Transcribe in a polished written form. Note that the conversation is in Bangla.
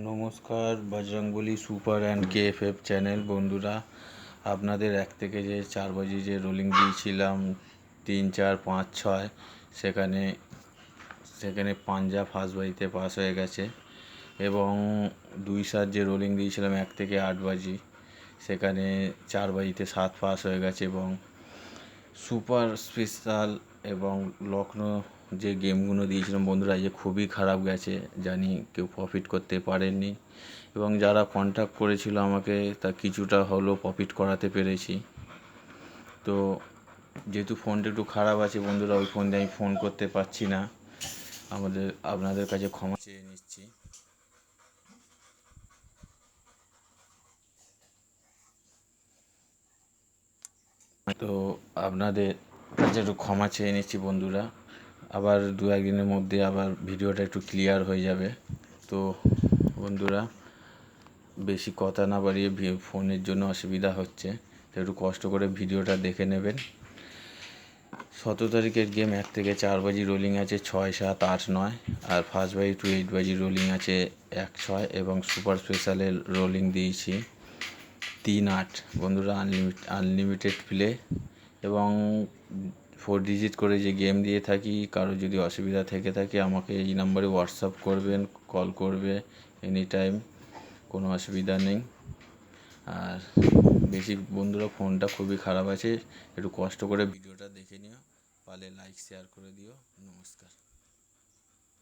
নমস্কার, বজরংবলী সুপার অ্যান্ড কেএফএফ চ্যানেল বন্ধুরা, আপনাদের 1 থেকে যে 4 বাজি যে রোলিং দিয়েছিলাম 3, 4, 5, 6 সেখানে পাঞ্জাব ফার্স্ট বাজিতে পাস হয়ে গেছে এবং 2, 7 যে রোলিং দিয়েছিলাম 1 থেকে 8 বাজি সেখানে 4 বাজিতে 7 পাস হয়ে গেছে এবং সুপার স্পেশাল এবং লখনৌ যে গেমগুলো দিয়েছিলাম বন্ধুরা যে খুবই খারাপ গেছে, জানি কেউ প্রফিট করতে পারেননি এবং যারা কন্ট্যাক্ট করেছিল আমাকে তা কিছুটা হলেও প্রফিট করাতে পেরেছি। তো যেহেতু ফোনটা একটু খারাপ আছে বন্ধুরা, ওই ফোন দিয়ে আমি ফোন করতে পারছি না, আপনাদের কাছে ক্ষমা চেয়ে নিচ্ছি। তো আপনাদের কাছে একটু ক্ষমা চেয়ে নিচ্ছি বন্ধুরা, আবার 2-1 দিনের মধ্যে আবার ভিডিওটা একটু ক্লিয়ার হয়ে যাবে। তো বন্ধুরা, বেশি কথা না বাড়িয়ে ফোনের জন্য অসুবিধা হচ্ছে, তো একটু কষ্ট করে ভিডিওটা দেখে নেবেন। 17 তারিখের গেম 1 থেকে 4 বাজি রোলিং আছে 6, 7, 8, 9, আর ফার্স্ট বাজি টু 8 বাজি রোলিং আছে 1, 6 এবং সুপার স্পেশালের রোলিং দিয়েছি 3, 8 বন্ধুরা। আনলিমিটেড প্লে এবং 4 ডিজিট করে যে গেম দিয়ে থাকি। কারো যদি অসুবিধা থেকে থাকে আমাকে এই নাম্বারে হোয়াটসঅ্যাপ করবেন, কল করবে এনি টাইম, কোনো অসুবিধা নেই। আর বেশি বন্ধুরা, ফোনটা খুবই খারাপ আছে, একটু কষ্ট করে ভিডিওটা দেখে নিও, পারলে লাইক শেয়ার করে দিও। নমস্কার।